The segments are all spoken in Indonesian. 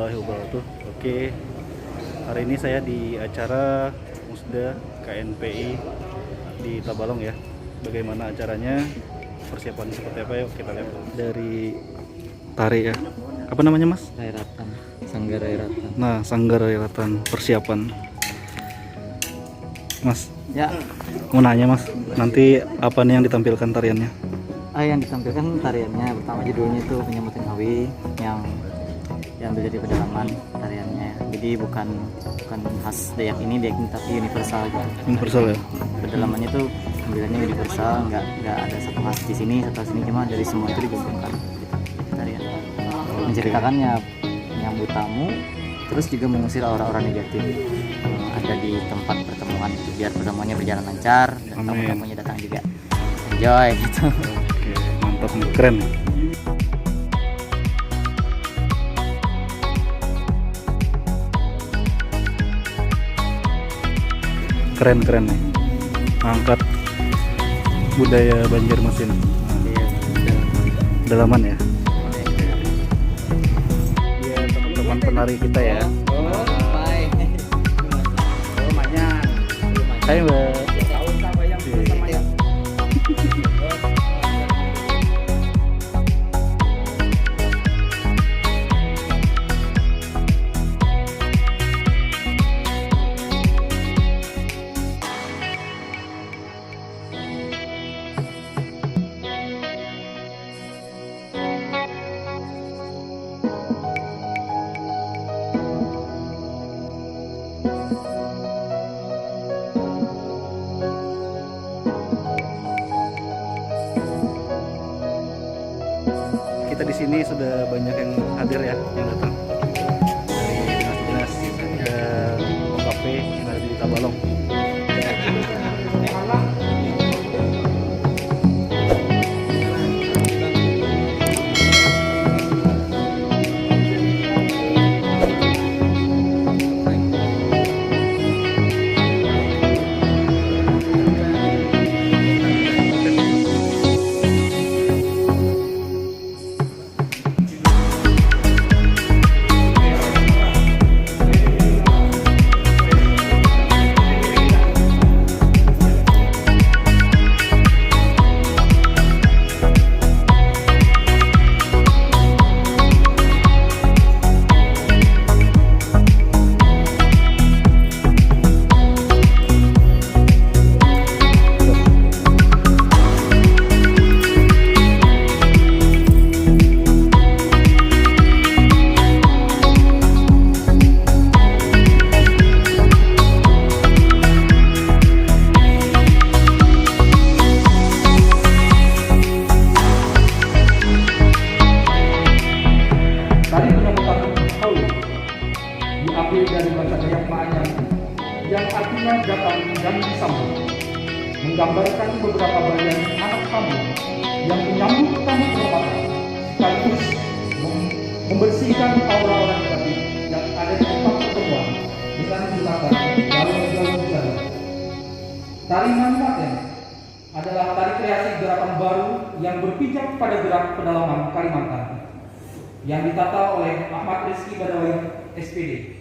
warahmatullahi wabarakatuh. Oke, hari ini saya di acara Musda KNPI di Tabalong ya. Bagaimana acaranya, persiapan seperti apa, yuk kita lihat dari tari ya. Apa namanya mas? Rairatan, Sanggar Rairatan. Nah, Sanggar Rairatan persiapan. Mas, Ya, mau nanya mas, nanti apa nih yang ditampilkan tariannya? yang ditampilkan tariannya pertama judulnya itu Penyambutan Ngawi yang diambil dari pedalaman tariannya. Jadi bukan khas Dayak ini tapi universal gitu. Universal ya? Pedalamannya tuh ambilannya universal, nggak ada satu khas di sini satu sini, cuma dari semua itu digabungkan di tarian. Menceritakannya menyambut tamu, terus juga mengusir aura-aura negatif yang ada di tempat pertemuan gitu, biar pertemuannya berjalan lancar dan Amin. tamu-tamunya datang juga enjoy gitu. Oke, mantap nih, keren. Keren nih, angkat budaya Banjarmasin. Iya, Pedalaman ya. Dia teman-teman penari kita ya. Hai mbak. Kita di sini sudah banyak yang hadir ya, yang datang dari dinas-dinas, ada OKP yang ada di Tabalong. Diambil dari bahasa Dayak Maanyar yang artinya datang dan disambut, menggambarkan beberapa bagian anak tamu yang menyambut tamu kehormatan sekaligus membersihkan aura-aura negatif yang ada di tempat pertemuan dengan menggunakan gaun-gaun baru. Tari Manimaten adalah tari kreasi gerakan baru yang berpijak pada gerak pedalaman Kalimantan yang ditata oleh Ahmad Rizky Badawi SPD.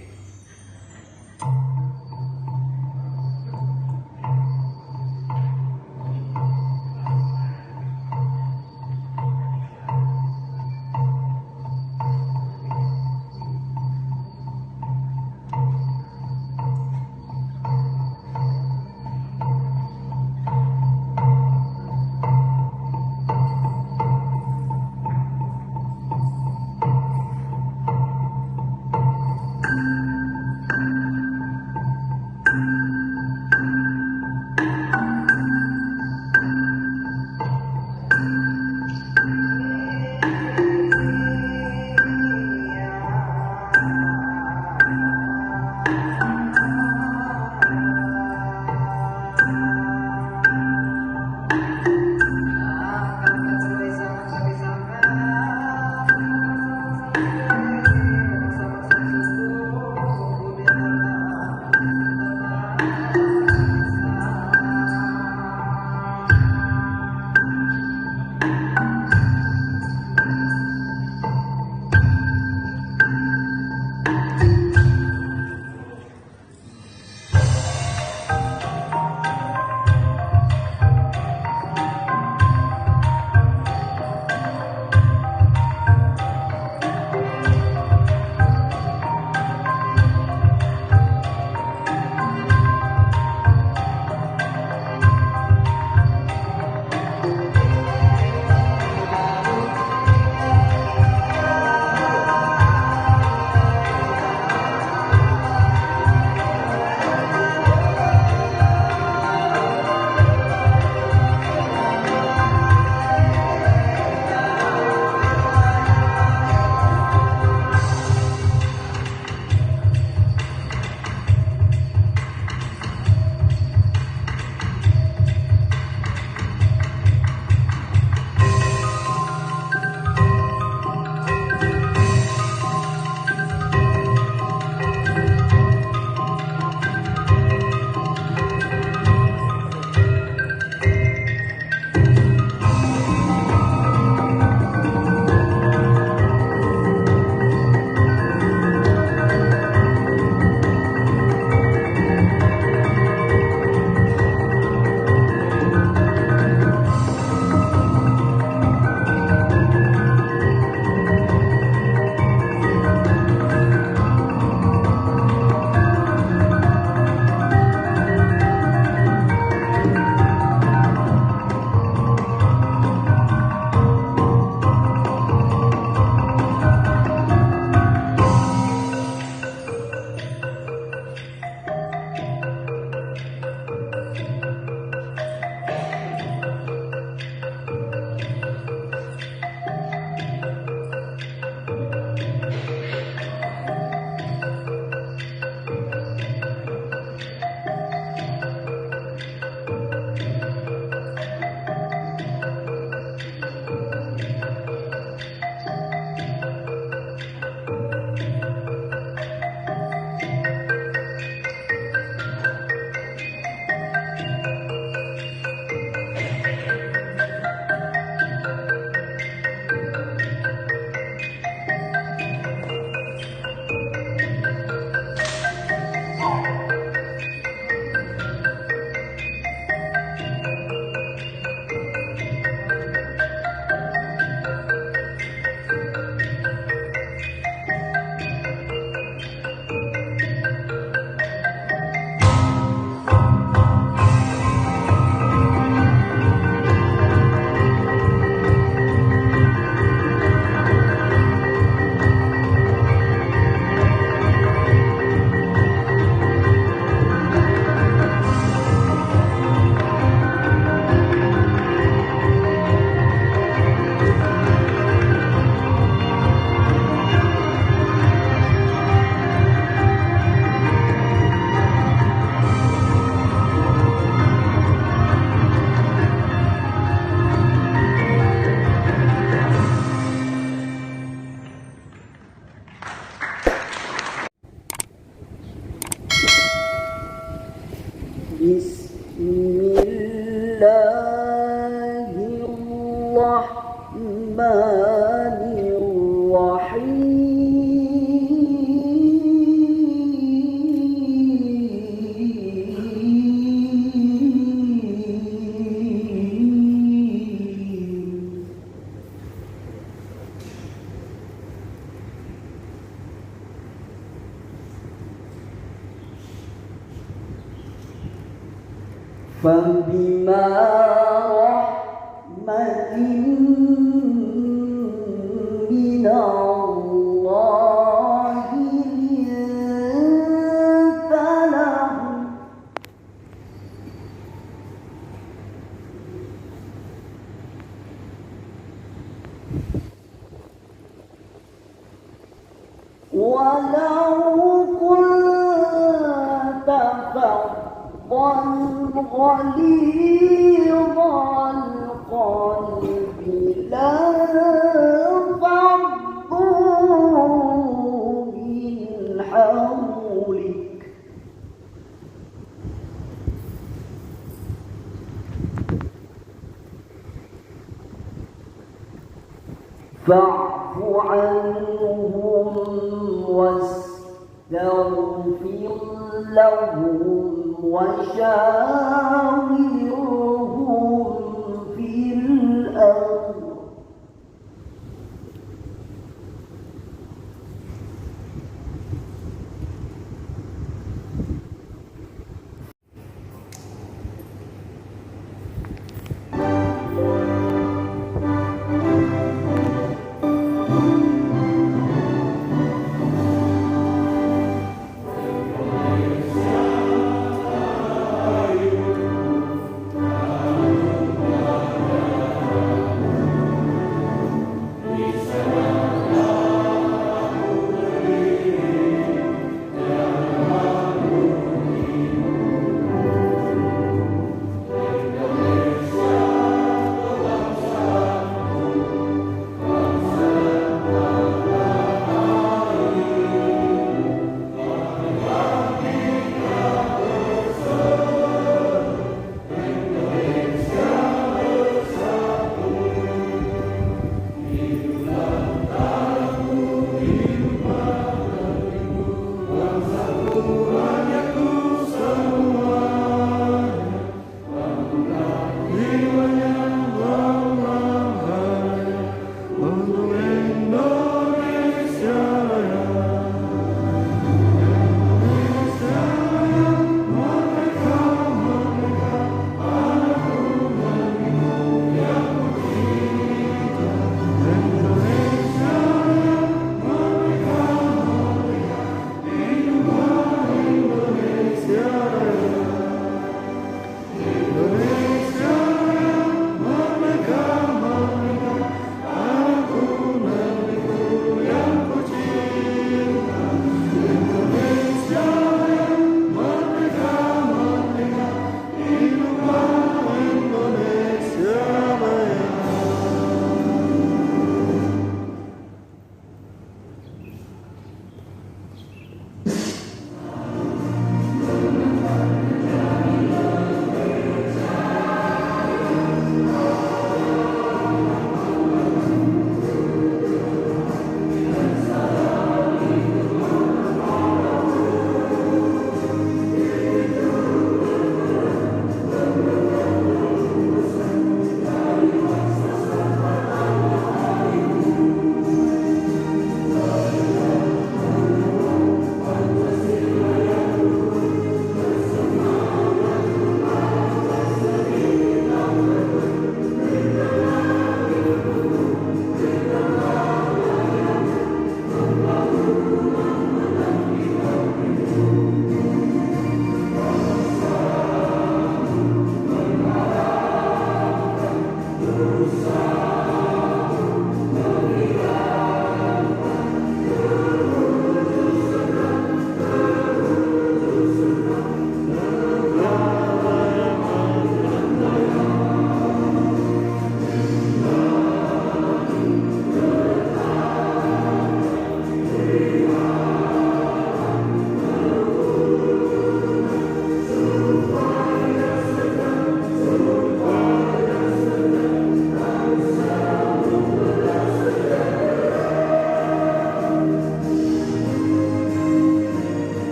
بسم الله الرحمن الرحيم فبما رحمة من الله لنت لهم ولو كنت فظا غليظ القلب لانفضوا من حولك فاعف عنهم واستغفر لهم وشاورهم في الأمر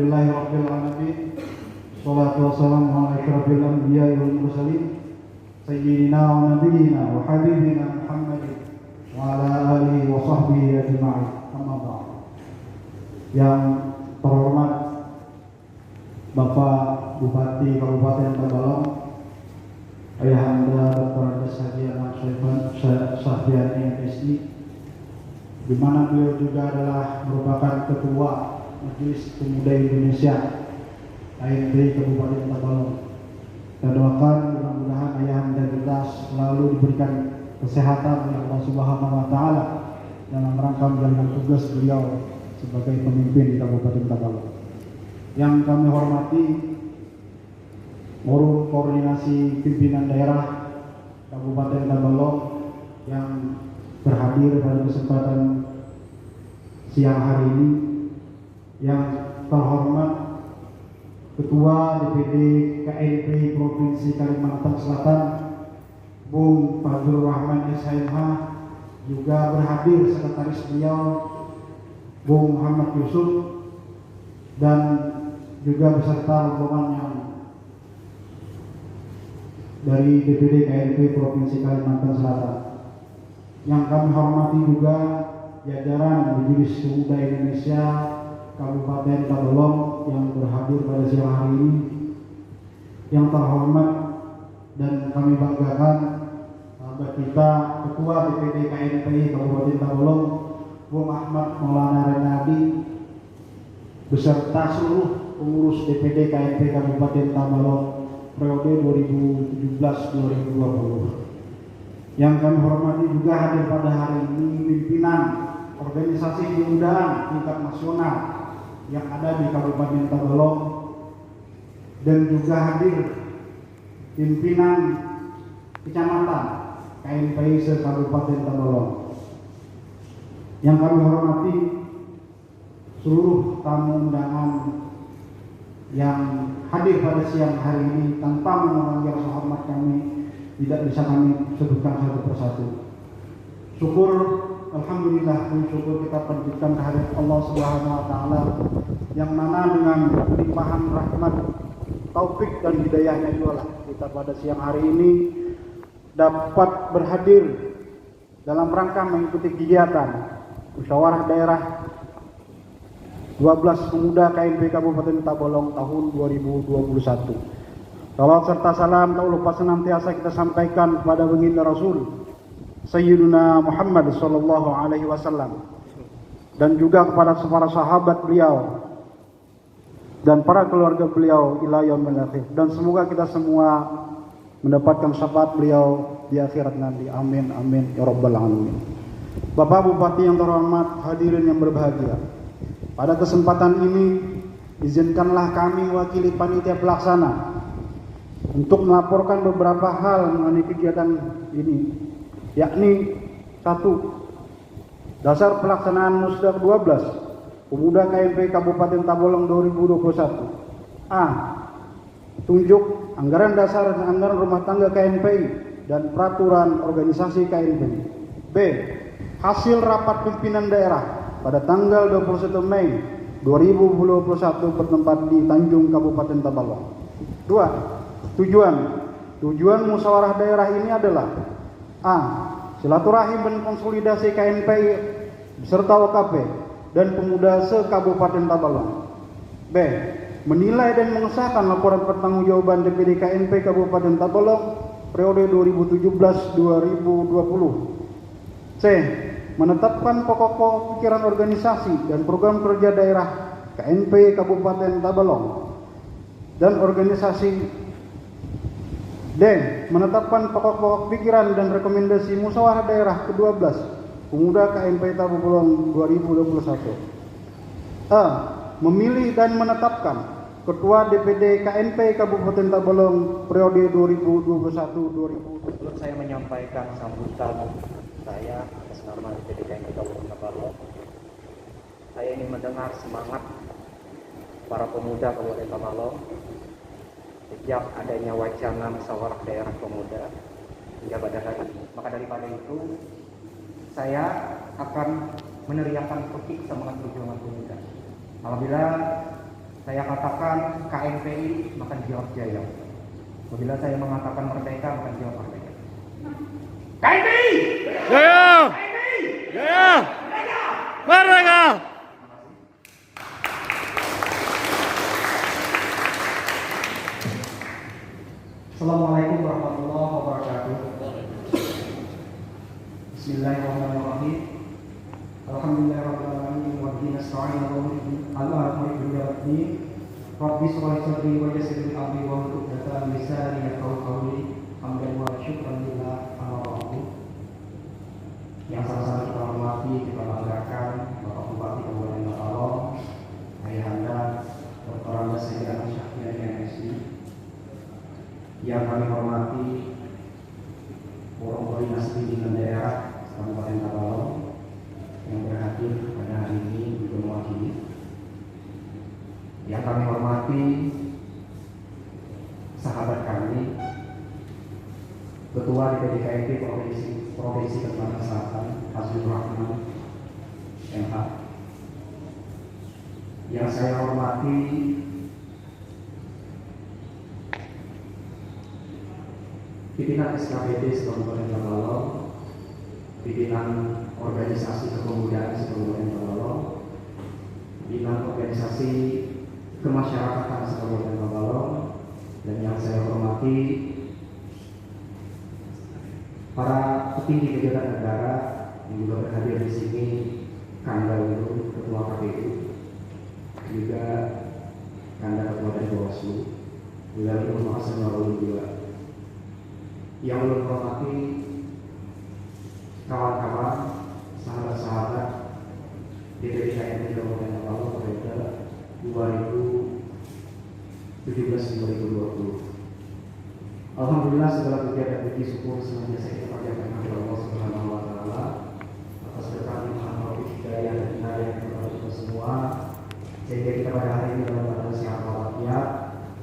Alhamdulillahirabbil alamin. Shalatu wassalamu ala asyrofil anbiya'i wal mursalin sayyidina wa nabiyyina wa habibina Muhammadin wa ala alihi wa sahbihi ajma'in. Amma ba'd. Yang terhormat Bapak Bupati Kabupaten Tabalong, Ayahanda Dr. Andes Haji Ahmad Sahbiani MSI, di mana beliau juga adalah merupakan Ketua Majelis Pemuda Indonesia ANPI Kabupaten Tabalong. Dan doakan mudah-mudahan Ayahanda kita selalu diberikan kesehatan oleh Allah Subhanahu wa Ta'ala dalam rangka menjalankan tugas beliau sebagai pemimpin di Kabupaten Tabalong. Yang kami hormati Forum Koordinasi Pimpinan Daerah Kabupaten Tabalong yang berhadir pada kesempatan siang hari ini, yang terhormat Ketua DPD KNPI Provinsi Kalimantan Selatan Bung Fadlur Rahman SHMH, juga berhadir sekretaris beliau Bung Muhammad Yusuf, dan juga beserta rombongan yang dari DPD KNPI Provinsi Kalimantan Selatan. Yang kami hormati juga jajaran Majelis Pemuda Indonesia Kabupaten Tabalong yang berhadir pada siang hari ini. Yang terhormat dan kami banggakan sahabat kita Ketua DPD KNPI Kabupaten Tabalong Bung Ahmad Maulana Renadi beserta seluruh pengurus DPD KNPI Kabupaten Tabalong periode 2017-2020. Yang kami hormati juga hadir pada hari ini pimpinan organisasi kemudaan tingkat nasional yang ada di Kabupaten Tabalong, dan juga hadir pimpinan kecamatan KNPI se-Kabupaten Tabalong. Yang kami hormati seluruh tamu undangan yang hadir pada siang hari ini, tanpa memanggil hormat kami tidak bisa kami sebutkan satu persatu. Syukur, alhamdulillah, syukur kita panjatkan kehadirat Allah Subhanahu wa Ta'ala, yang mana dengan limpahan rahmat, taufik dan hidayahnya itulah kita pada siang hari ini dapat berhadir dalam rangka mengikuti kegiatan musyawarah daerah 12 pemuda KNPI Kabupaten Tabalong tahun 2021. Salawat serta salam tak lupa senantiasa kita sampaikan kepada baginda Rasul Sayyiduna Muhammad sallallahu alaihi wasallam, dan juga kepada para sahabat beliau dan para keluarga beliau ila yaumil akhir, dan semoga kita semua mendapatkan syafaat beliau di akhirat nanti. Amin amin ya rabbal alamin. Bapak Bupati yang terhormat, hadirin yang berbahagia, pada kesempatan ini izinkanlah kami wakili panitia pelaksana untuk melaporkan beberapa hal mengenai kegiatan ini, yakni 1. Dasar pelaksanaan Musda 12 Pemuda KNPI Kabupaten Tabalong 2021. A. Tunjuk anggaran dasar dan anggaran rumah tangga KNPI dan peraturan organisasi KNPI. B. Hasil rapat pimpinan daerah pada tanggal 21 Mei 2021 bertempat di Tanjung Kabupaten Tabalong. 2. Tujuan musyawarah daerah ini adalah: A. Silaturahim dan konsolidasi KNPI beserta OKP dan pemuda se-Kabupaten Tabalong. B. Menilai dan mengesahkan laporan pertanggungjawaban DPD KNPI Kabupaten Tabalong periode 2017-2020. C. Menetapkan pokok-pokok pikiran organisasi dan program kerja daerah KNPI Kabupaten Tabalong dan organisasi. D. Menetapkan pokok-pokok pikiran dan rekomendasi musyawarah daerah ke-12 Pemuda KNPI Tabalong 2021. A. Memilih dan menetapkan Ketua DPD KNPI Kabupaten Tabalong periode 2021-2022. Sebelum saya menyampaikan sambutan saya atas nama DPD KNPI Kabupaten Tabalong, saya ingin mendengar semangat para pemuda Kabupaten Tabalong sejak adanya wacana musyawarah daerah pemuda hingga pada hari ini. Maka daripada itu, saya akan meneriakkan petik semangat perjuangan pemuda. Apabila Saya katakan KNPI, maka jawab jaya. Apabila saya mengatakan merdeka, maka jawab merdeka. KNPI! Jaya! Jaya! Merdeka! Assalamualaikum warahmatullahi wabarakatuh. Bismillahirrahmanirrahim. Alhamdulillahirabbil alamin wa bihi nasta'in ala umuri Rabbi shrah li sadri wa yassir li amri wa hlul 'uqdatam min lisani yafqahu qawli. Hamdan wa syukran lillah ala rabbil. Yang sama-sama kita hormati, kita banggakan Bapak Bupati Kabupaten Tabalong, Ayahanda Dr. Andes Sayyidina Syahrian MSI. Yang kami hormati forum koordinasi pimpinan daerah Kabupaten Tabalong yang berhadir pada hari ini juga mewakili. Yang kami hormati sahabat kami Ketua DPD KNP Provinsi Kalimantan Selatan Fazlur Rahman MH. Yang saya hormati pimpinan SKPD Kabupaten Tabalong, pimpinan organisasi kepemudaan Kabupaten Tabalong, pimpinan organisasi kemasyarakatan Kabupaten Tabalong, dan yang saya hormati para petinggi pejabat negara yang juga berhadir di sini, Kanda Wilu, Ketua KPU, juga Kanda Ketua dari Bawaslu, juga Ibu Mahasiswa juga. Yang belum hormati kawan-kawan, sahabat-sahabat DPD KNP Kabupaten Tabalong periode 2017-2020. Alhamdulillah segala puji dan puji syukur senantiasa kita panjatkan kepada Allah Subhanahu wa taala atas berkat limpahan taufik hidayah dan inayah kepada kita semua, sehingga kita pada hari ini dalam keadaan sehat walafiat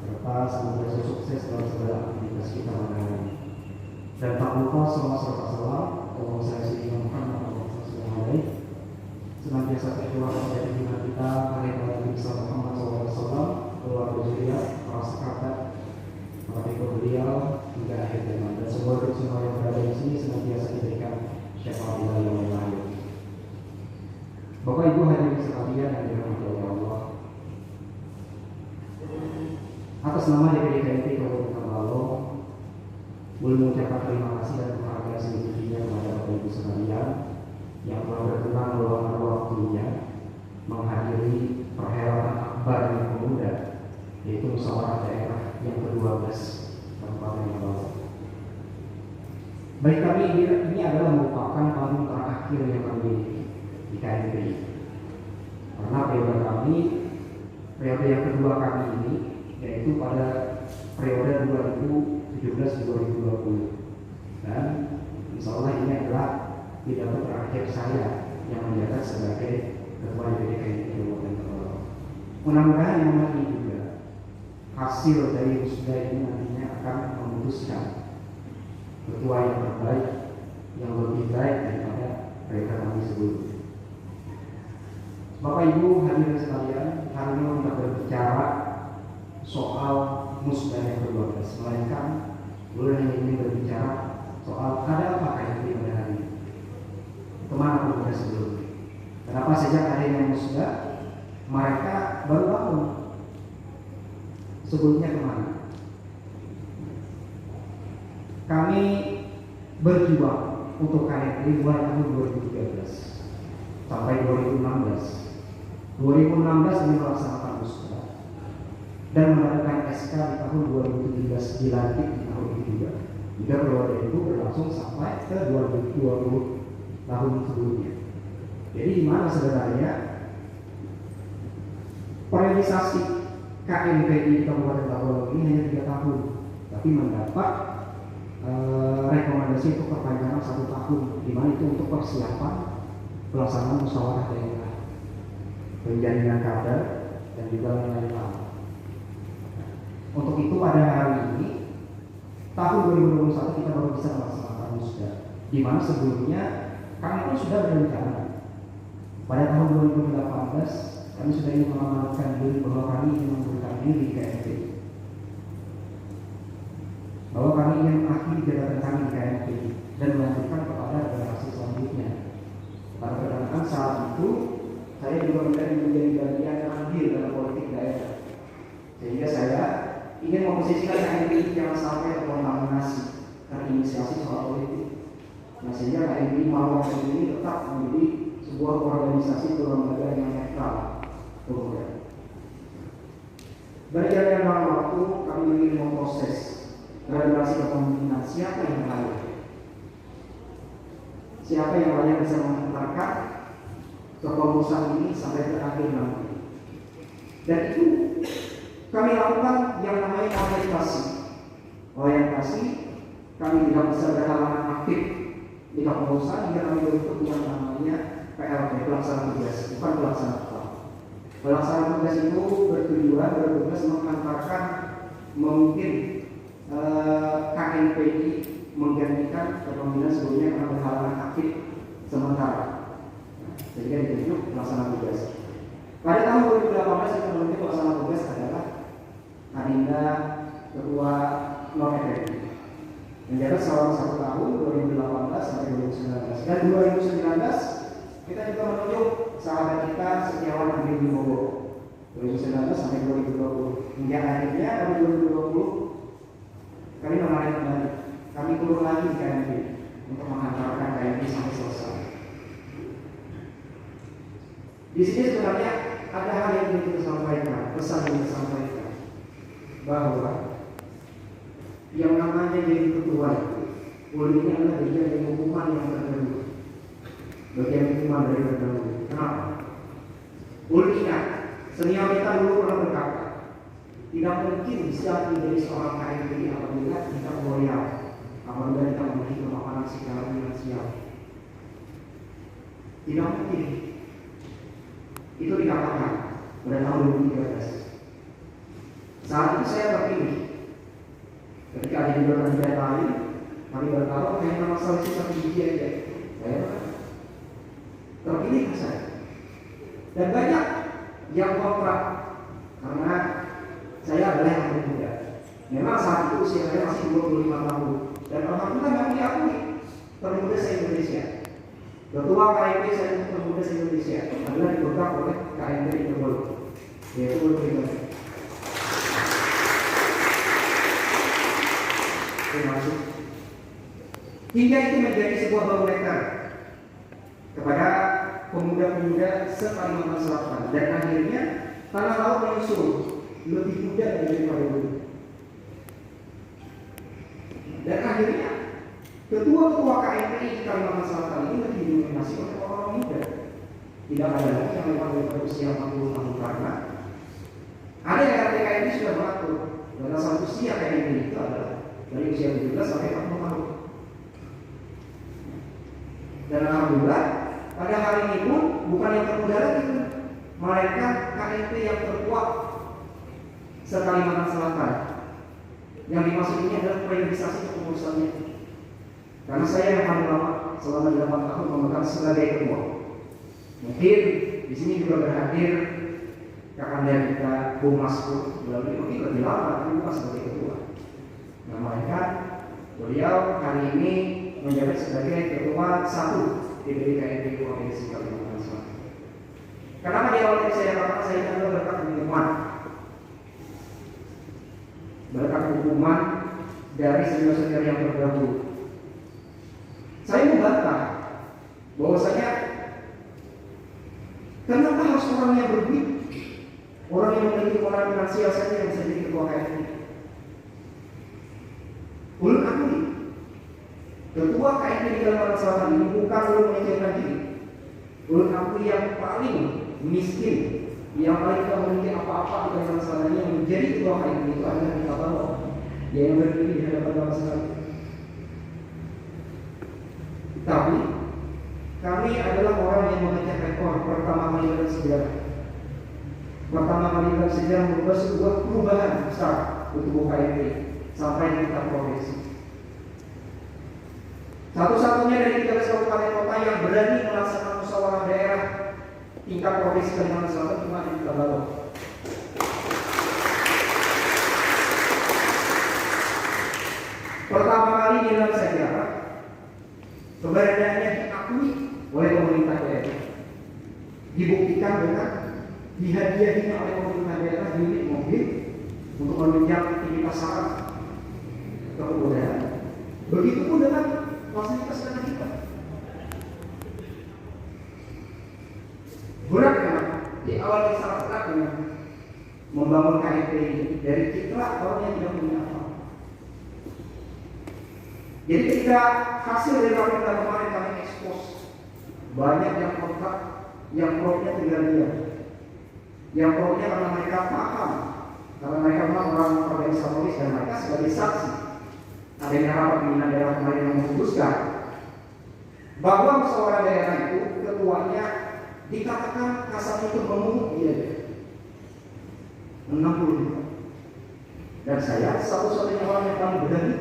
serta semoga sukses dalam segala aktivitas kita pada hari ini. Dan tak lupa selawat serta salam kepada saya Sayyidina Muhammad sallallahu alaihi senantiasa tercurah pada pimpinan kita, hari Nabi Muhammad SAW, keluarga beliau, para sahabat, para pengikut beliau hingga akhir zaman, dan semua yang berada di sini senantiasa diberikan syafaat yang lahir. Bapak Ibu hadirin sekalian yang dirahmati oleh Allah, atas nama DPD KNP Kabupaten Tabalong, boleh mengucapkan terima kasih dan penghargaan setinggi-tingginya kepada Bapak Ibu sekalian yang telah berkenan meluangkan waktunya menghadiri perhelatan akbar yang pemuda, yaitu musyawarah daerah yang ke-12 Kabupaten Tabalong. Baik, kami ini adalah merupakan panggung terakhir yang kami di KNPI, karena periode yang kedua kami ini yaitu pada periode 2017-2020, dan insya Allah ini adalah pidato terakhir saya yang menjabat sebagai Ketua DPD KNP Kabupaten Tabalong. Mudah-mudahan yang ini juga hasil dari musda ini nantinya akan memutuskan ketua yang terbaik, yang lebih baik daripada mereka kami sebelumnya. Bapak Ibu hadirin sekalian, hari ini kita berbicara soal musda yang ke-12, melainkan bulan ini berbicara soal ada apa KNP pada hari ini, kemana pemuda sebelumnya. Kenapa sejak adanya musda mereka baru bangun, sebelumnya kemana? Kami berjuang untuk KNP mulai tahun 2013 sampai 2016. 2016 ini melaksanakan musda dan mendapatkan SK di tahun 2017, dilantik di tahun ini juga. Hingga periode itu berlangsung sampai ke 2020 tahun sebelumnya. Jadi di mana sebenarnya periodisasi KNPI di Kabupaten Tabalong ini hanya 3 tahun, tapi mendapat rekomendasi untuk perpanjangan 1 tahun, di mana itu untuk persiapan pelaksanaan musyawarah daerah, penjaringan kader, dan juga lain-lain. Untuk itu pada hari ini tahun 2021 kita baru bisa melaksanakan musda, di mana sebelumnya kami pun sudah berencana pada tahun 2018 Kami sudah ingin mengamalkan diri bahwa kami ingin membuka diri KNP, bahwa kami ingin mengakhiri jabatan kami di KNP dan melanjutkan kepada generasi selanjutnya. Pada pertengahan saat itu, saya juga menjadi bagian andil dalam politik daerah, sehingga saya ingin memposisikan KNP jangan sampai terkontaminasi terinisiasi soal politik. Nah, sehingga KNP mau ini tetap menjadi sebuah organisasi kelembagaan yang netral. Berjalan dalam waktu, kami ingin memproses regenerasi kepemimpinan. Siapa yang layak? Siapa yang layak bisa mengantarkan kepengurusan ini sampai ke akhir nanti? Dan itu kami lakukan yang namanya orientasi. Orientasi, kami tidak bisa berhalangan aktif di kepengurusan hingga kami bentuk yang namanya PLT, pelaksana tugas, bukan pelaksana tetap. Pelaksana tugas itu bertugas mengantarkan mungkin KNPI menggantikan kepemimpinan sebelumnya karena berhalangan aktif sementara, sehingga ditunjuk pelaksana tugas. Pada tahun 2018 yang menunjuk pelaksana tugas adalah Adinda Ketua Non-FPI menjabat selama 1 tahun 2018 sampai 2019, dan 2019 kita juga menunjuk sahabat kita Setiawan Andi Wibowo 2019 sampai 2020. Hingga akhirnya tahun 2020 kami menarik kembali, kami turun lagi di KNP untuk mengantarkan KNP sampai selesai. Di sini sebenarnya ada hal yang ingin kita sampaikan, pesan yang kita sampaikan, bahwa yang namanya jadi ketua itu, ini adalah bagian dari hukuman yang terdahulu, bagian hukuman dari terdahulu. Kenapa? Ingat, senior kita dulu pernah berkata, tidak mungkin bisa menjadi seorang KNPI apabila kita loyal, apabila kita memiliki kemapanan secara finansial. Tidak mungkin. Itu dikatakan pada tahun 2013. Saat itu saya terpilih. Ketika ada di kandidat lain, kami bertaruh hanya masalah sisa biji aja. Saya terpilih saya. Dan banyak yang kontrak karena saya adalah yang paling muda. Memang saat itu usia saya masih 25 tahun. Dan alhamdulillah kami diakui termuda se-Indonesia. Ketua KNP saya termuda se-Indonesia adalah dipegang oleh KNP Interbol, yaitu berpribadi. Terima kasih. Hingga itu menjadi sebuah barometer kepada pemuda-pemuda se-Kalimantan Selatan, dan akhirnya tanah laut menyusul lebih muda daripada dulu. Dan akhirnya ketua-ketua KNPI di Kalimantan Selatan ini lebih didominasi oleh orang muda. Tidak ada lagi yang memang berusia 40 tahun, karena ada yang KNPI sudah mengatur dalam satu usia KNPI itu adalah dari usia 17 sampai 40 tahun. Dan alhamdulillah pada hari ini pun bukan yang termuda lagi, melainkan KNP yang terkuat se-Kalimantan Selatan. Yang dimaksud ini adalah periodisasi kepengurusannya. Karena saya yang paling lama selama 8 tahun memegang sebagai ketua. Mungkin di sini juga berhadir kakanda kita Bung Maskur, mungkin lebih lama tapi bukan sebagai ketua. Nah, mereka beliau hari ini menjabat sebagai ketua 1 di KNP Provinsi Kalimantan Selatan. Kenapa di awal saya katakan saya adalah berkat hukuman dari senior-senior yang terdahulu. Saya membantah bahwasanya kenapa harus orang yang berduit, orang yang memiliki kemampuan finansial saja yang bisa jadi ketua KNP. Ulun akui, ketua KNP di Kalimantan Selatan ini bukan ulun menyesuaikan diri. Ulun akui yang paling miskin, yang paling tidak memiliki apa-apa di Kalimantan Selatan ini yang menjadi ketua KNP itu adalah kita bawa, yang berdiri di hadapan bangsa. Tapi kami adalah orang yang memecah rekor pertama kali dalam sejarah. Pertama kali dalam sejarah membuat sebuah perubahan besar untuk KNP sampai di tingkat provinsi. Satu-satunya dari 13 kabupaten kota yang berani melaksanakan musyawarah daerah tingkat provinsi Kalimantan Selatan cuma di Tabalong. Pertama kali di dalam sejarah keberadaannya diakui oleh pemerintah daerah, dibuktikan dengan dihadiahinya oleh pemerintah daerah unit mobil untuk menunjang aktivitas saraf kebudayaan. Begitupun dengan fasilitas dana kita. Berat kan? Di awal yang sangat berat dengan membangun KMP ini dari citra orang yang tidak punya apa. Jadi ketika hasil dari rapimda kemarin kami ekspos, banyak yang kontrak, yang pro-nya tinggal dia, yang pro-nya karena mereka paham, karena mereka memang orang organisatoris dan mereka sebagai saksi. Adanya rapat pimpinan daerah kemarin yang memutuskan bahwa musyawarah daerah itu ketuanya dikatakan kasar itu memungut biaya 60 juta. Dan saya satu-satunya orang yang paling berani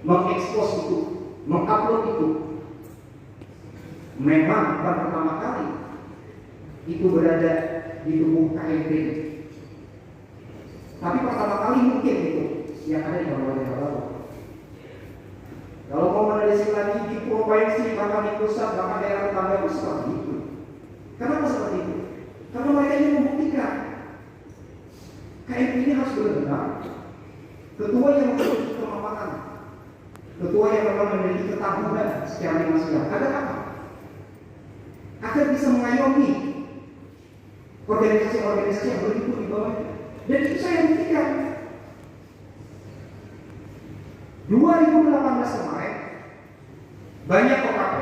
mengekspos itu, mengupload itu. Memang bukan pertama kali itu berada di tubuh KMP, tapi pertama kali mungkin itu yang ada di bawah. Kalau mau menelisik lagi di provinsi, bahkan di pusat, bahkan daerah tetangga itu seperti itu. Kenapa seperti itu? Karena mereka ingin membuktikan KMP ini harus benar-benar ketua yang memiliki kemampuan, ketua yang memang memiliki ketangguhan secara finansial. Ada apa? Agar bisa mengayomi organisasi-organisasi yang berhimpun di bawahnya. Dan itu saya buktikan. 2018 kemarin banyak OKP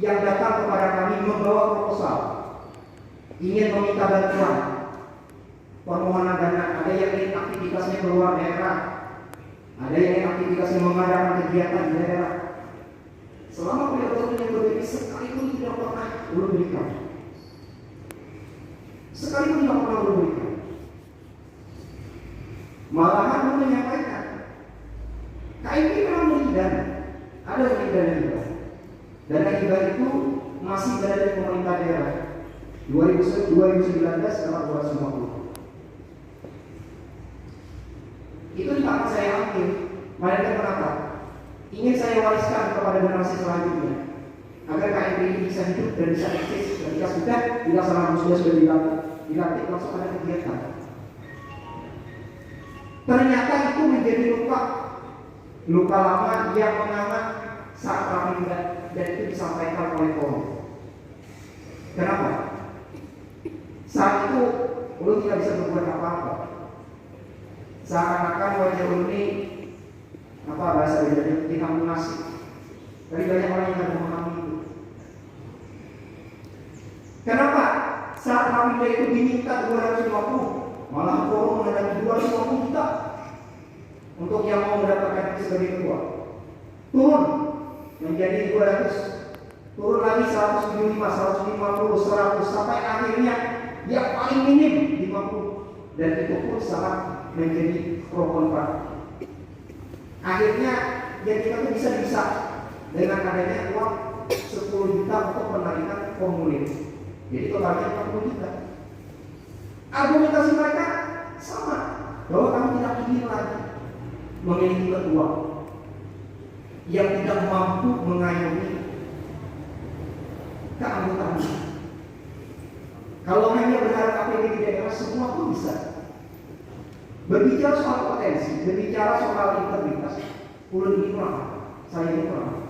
yang datang kepada kami membawa proposal, ingin meminta bantuan permohonan dana. Ada yang ingin aktivitasnya keluar daerah, ada yang ingin aktivitasnya mengadakan kegiatan di daerah. Selama periode yang berbeda sekalipun tidak pernah belum berikan, sekalipun tidak pernah belum berikan. Malahan menyampaikan KMP memang memiliki dana, ada memiliki dana hibah. Dana hibah itu masih berada di pemerintah daerah. 2019 dalam 250. Itu tidak akan saya ambil. Mereka kenapa? Ingin saya wariskan kepada generasi selanjutnya, agar KMP ini bisa hidup dan bisa eksis. Ketika sudah dilaksanakan, sudah dilatih langsung ada kegiatan. Ternyata itu menjadi luka lama yang menganga saat rapimda, dan itu disampaikan oleh Polri. Kenapa? Saat itu lu tidak bisa berbuat apa-apa. Seakan-akan wajah lu ini apa bahasa bedanya kita munasib. Tapi banyak orang yang tidak memahami itu. Kenapa? Saat rapimda itu diminta 250, malah Polri menghadapi 250 juta untuk yang mau mendapatkan sebagai ketua. Turun menjadi 200, turun lagi 175, 150, 100, sampai akhirnya yang paling minim 50, dan itu pun sangat menjadi pro kontra. Akhirnya yang kita tuh bisa dengan adanya uang 10 juta untuk penarikan formulir, jadi totalnya 40 juta. Argumentasi mereka sama, bahwa kami tidak ingin lagi memiliki ketua yang tidak mampu mengayomi keanggotaan. Kalau hanya berharap APD di daerah, semua pun bisa. Berbicara soal potensi, berbicara soal integritas, ulun ini kurang, saya ini kurang.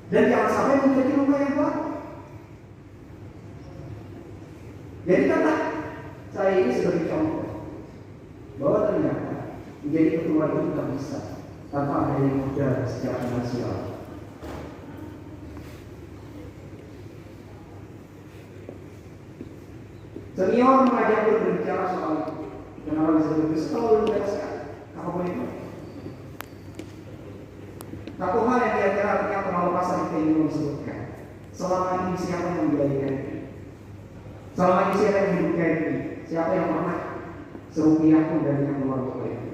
Dan jangan sampai menjadi luka yang baru. Jadi kata saya ini sebagai contoh bahwa ternyata menjadi ketua itu tidak bisa tanpa ada yang muda secara finansial. Senior mengajak berbicara soal itu. Kenapa bisa begitu? Kalau lu jelaskan, apapun itu. Satu hal yang kira-kira artinya terlalu pasar kita ingin disebutkan. Selama ini siapa yang menjadikan ini? Selama ini siapa yang mendukung ini? Siapa yang pernah serupiah pun dari yang keluar dari ini?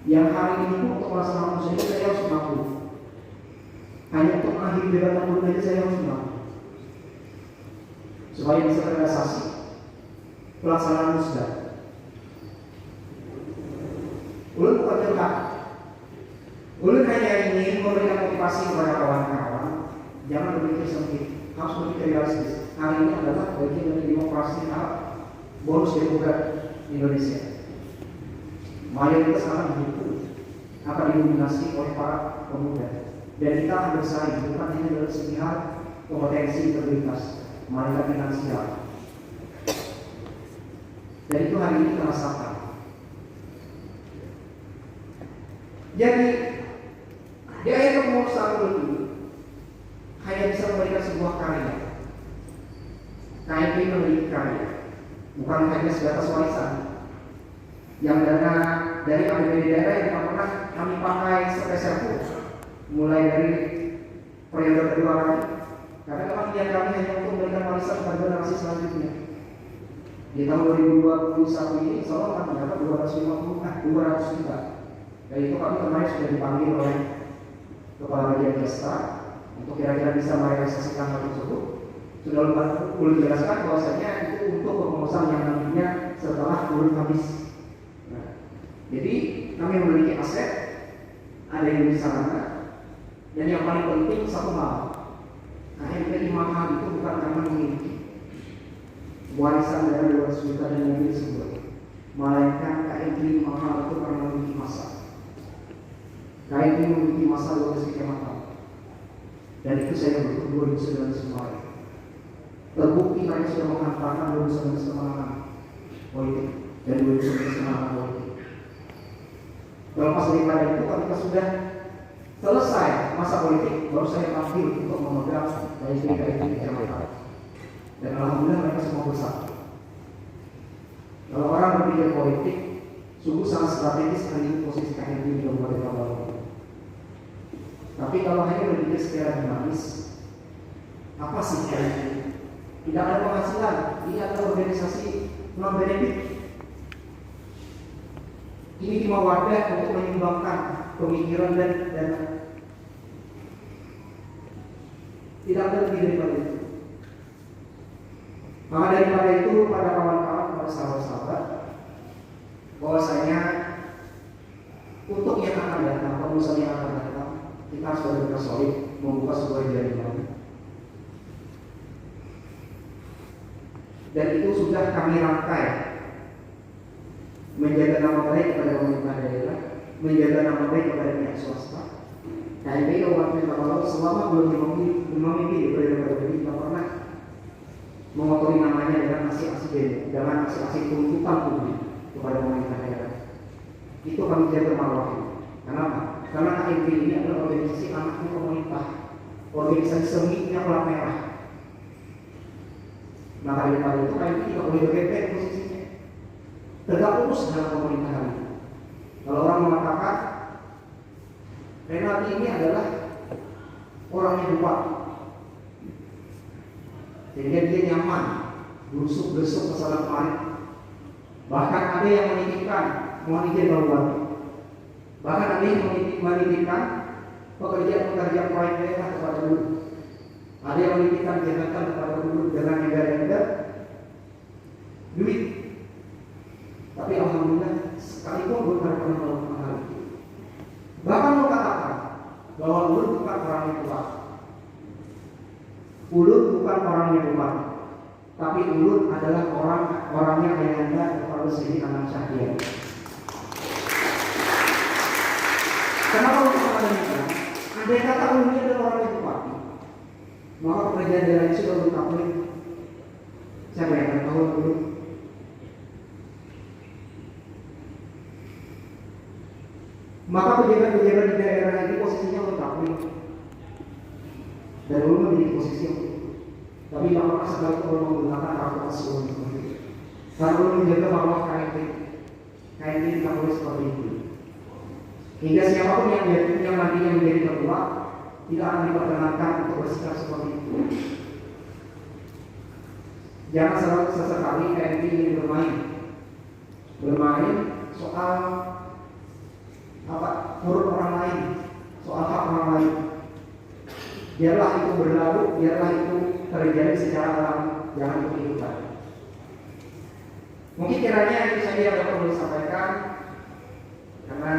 yang hari ini pun untuk melaksanakan usaha itu saya harus mampu. Hanya untuk mengakhiri jabatan ulun aja saya harus mampu, supaya bisa terrealisasi pelaksanaan musda. Ulun bukan curhat, ulun hanya ingin memberikan motivasi kepada kawan-kawan, jangan berpikir sempit, harus berpikir realistis. Hari ini adalah bagian dari demokrasi Arab, bonus demokrat Indonesia. Mayoritas akan dihukum, akan didominasi oleh para pemuda, dan kita akan bersaing bukan hanya dari segi hal kompetensi integritas, melainkan finansial. Dan itu hari ini kita rasakan. Jadi di akhir kepengurusan ini hanya bisa memberikan sebuah karya. KMP memiliki karya, bukan hanya sebatas warisan. Yang dana dari APBD daerah yang pernah kami pakai sepeser pun, mulai dari periode kedua kami, karena memang niat kami hanya untuk memberikan warisan kepada generasi selanjutnya. Di tahun 2021 ini, insya Allah kami dapat 200 juta. Dan itu kami kemarin sudah dipanggil oleh Kepala Bagian Desa untuk kira-kira bisa merealisasikan hal tersebut. Sudah ulun jelaskan bahwasanya itu untuk pengurusan yang nantinya setelah ulun habis. Jadi kami memiliki aset, ada yang di sana, dan yang paling penting satu hal, KMP mahal itu bukan karena memiliki warisan dari 200 juta dan mobil tersebut, melainkan KMP mahal itu karena memiliki masa. KMP memiliki masa 12 tahun, dan itu saya butuh 2019 kemarin. Terbukti kami sudah menghantarkan 2019 kemenangan politik dan 2019 kemenangan politik. Lepas daripada itu, ketika sudah selesai masa politik, baru saya tampil untuk memegang dari KMP kecamatan. Dan alhamdulillah mereka semua bersatu. Kalau orang berpikir politik, sungguh sangat strategis hari posisi KMP di Kabupaten Tabalong. Tapi kalau hanya berpikir secara dinamis, apa sih KMP? Tidak ada penghasilan, ini adalah organisasi non benefit. Ini cuma wadah untuk menyumbangkan pemikiran dan dana. Tidak ada lebih daripada itu. Maka daripada itu, pada kawan-kawan, pada sahabat-sahabat, bahwasanya untuk yang akan datang, pengusaha yang akan datang, kita harus benar-benar solid membuka sebuah jaringan. Dan itu sudah kami rangkai, menjaga nama baik kepada pemerintah daerah, menjaga nama baik kepada pihak swasta. KMP Kabupaten Tabalong selama belum memimpin di periode ini tidak pernah mengotori namanya dengan aksi-aksi dengan aksi-aksi tuntutan publik kepada pemerintah daerah. Itu kami jaga marwah. Kenapa? Karena KMP ini adalah organisasi anaknya pemerintah, organisasi seminya pelat merah. Maka daripada itu KMP tidak boleh bergeser posisinya, tegak lurus dalam pemerintahan. Kalau orang mengatakan Renaldi ini adalah orang yang kuat, sehingga dia nyaman, berusuk-besuk ke sana kemari. Bahkan ada yang menitipkan mohon izin Bapak. Bahkan ada yang menitipkan pekerjaan-pekerjaan proyek daerah kepada dulu. Ada yang menitipkan jabatan kepada dulu dengan negara-negara duit. Tapi alhamdulillah sekalipun belum pernah melakukan hal itu. Bahkan mau katakan bahwa ulun bukan orang yang kuat. Ulun bukan orang yang kuat, tapi ulun adalah orangnya ayahanda kepada Sayyidi Anam Syahrian. Kenapa ulun mengatakan? Andai kata ulun ini adalah orang yang kuat, maka pekerjaan daerah itu sudah berkapling. Siapa yang akan tahu ulun? Maka pejabat-pejabat di daerah ini posisinya lengkap dan ulun memiliki posisi yang itu. Tapi tidak pernah sekali ulun menggunakan transportasi ulun seperti itu. Karena ulun menjaga marwah KMP tidak boleh seperti itu. Hingga siapapun yang nantinya menjadi ketua tidak akan diperkenankan untuk bersikap seperti itu. Jangan selalu sesekali KMP ingin bermain soal menurut orang lain, soal hak orang lain. Biarlah itu berlalu, biarlah itu terjadi secara alam, jangan ikut-ikutan. Mungkin kiranya itu saja yang perlu disampaikan, karena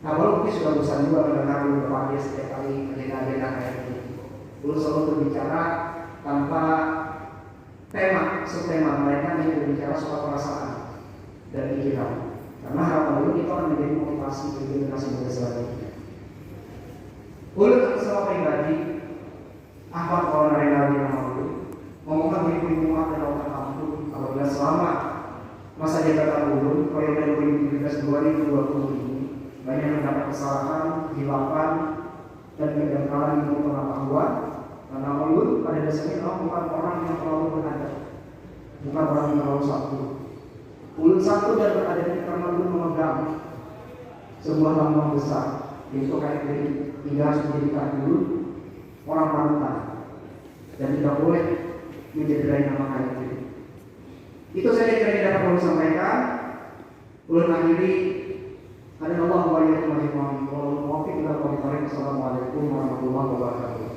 Tabalong mungkin sudah bosan juga mendengar beberapa dia setiap kali agenda-agenda kayak ini. Dulu selalu berbicara tanpa tema, subtema, mereka hanya berbicara soal perasaan dan pikiran. Karena harapan dulu itu akan menjadi motivasi bagi generasi muda selanjutnya. Ulut sama pribadi, Ahmad Maulana Renaldi Namawi memohon beri maaf dan Allah ampun apabila selama masa jabatan ulun periode 2017-2020 ini banyak mendapat kesalahan, hilapan, dan kedangkalan di pengetahuan. Karena ulun pada dasarnya bukan orang yang terlalu beradab, bukan orang yang terlalu satu. Ulun satu dan beradab karena ulun memegang sebuah lambang besar, yaitu KNPI. Tidak harus menjadikan dulu orang panutan dan tidak boleh mencederai nama KNPI. Itu saja yang dapat kami sampaikan. Ulun akhiri, Allah wa Assalamualaikum warahmatullahi wabarakatuh.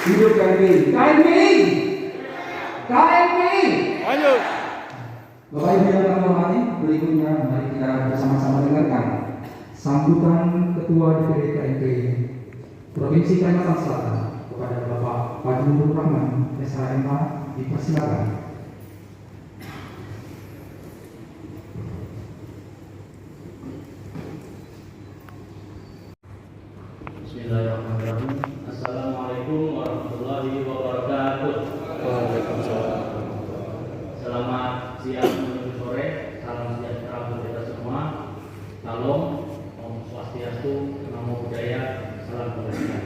Hidup KNPI. KNPI. KNPI. Lanjut. Bapak Ibu yang kami hormati, berikutnya mari kita bersama-sama dengarkan sambutan Ketua DPD KNPI Provinsi Kalimantan Selatan kepada Bapak Fadlur Rahman SHMH. Dipersilakan. Bismillahirrahmanirrahim. Assalamualaikum warahmatullahi wabarakatuh. Waalaikumsalam. Selamat siang menuju sore. Salam sejahtera untuk kita semua. Salam, Om Swastiastu, Namo Buddhaya, salam kebajikan.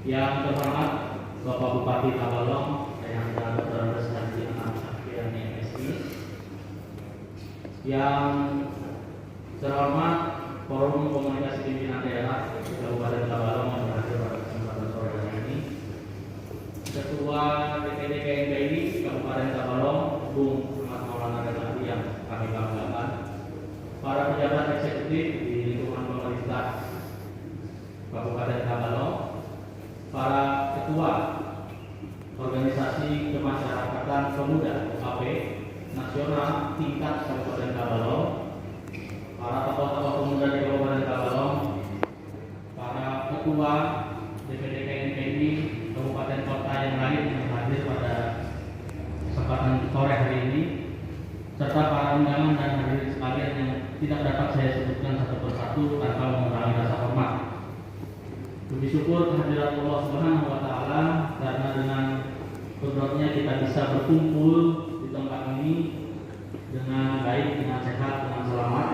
Yang terhormat Bapak Bupati Tabalong, yang Dr. Haji Anam Syafriani MSI. Yang terhormat Forum Komunikasi Pimpinan Daerah Kabupaten Tabalong yang berhasil pada kesempatan sore hari ini. Ketua DPD KNPI Kabupaten Tabalong, Bung Ahmad Maulana Renaldi yang kami banggakan. Para pejabat eksekutif di lingkungan pemerintah Kabupaten Tabalong, para ketua organisasi kemasyarakatan pemuda UKP nasional tingkat Kabupaten Tabalong, para tokoh-tokoh pemuda di Kabupaten Tabalong, para ketua DPD KNPI kabupaten kota yang lain yang hadir pada kesempatan sore hari ini, serta para undangan dan hadirin sekalian yang tidak dapat saya sebutkan satu persatu tanpa mengurangi rasa hormat. Puji syukur kehadirat Allah Subhanahu wa Ta'ala karena dengan kudratnya kita bisa berkumpul di tempat ini dengan baik, dengan sehat, dengan selamat.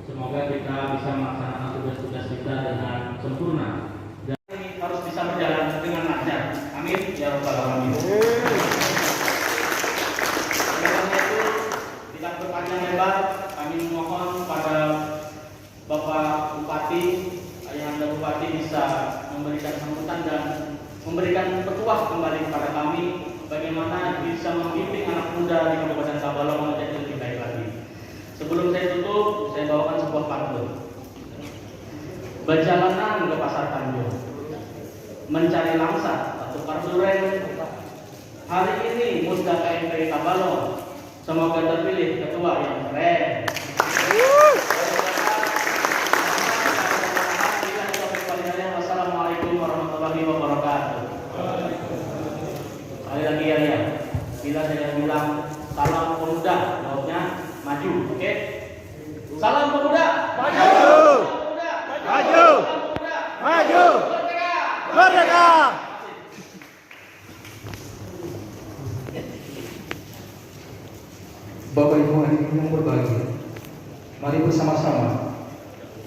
Semoga kita bisa melaksanakan tugas-tugas kita dengan sempurna dan ini harus bisa berjalan dengan lancar. Amin ya rabbal alamin. Oleh karena itu, tidak berpanjang lebar, kami mohon pada Bapak Bupati, Ayahanda Bupati bisa memberikan sambutan dan memberikan petuah kembali kepada kami bagaimana bisa membimbing anak muda di Kabupaten Tabalong menjadi lebih baik lagi. Sebelum saya tutup, saya bawakan sebuah pantun. Berjalanan ke pasar Tanjung, mencari langsat atau karduren. Hari ini Musda KNPI Tabalong, semoga terpilih ketua yang keren. Wassalamualaikum warahmatullahi wabarakatuh. Sekali lagi ya, bila saya bilang salam pemuda, jawabnya maju, oke? Salam pemuda, maju. Maju. Maju. Merdeka. Bapak Ibu yang berbahagia, mari bersama-sama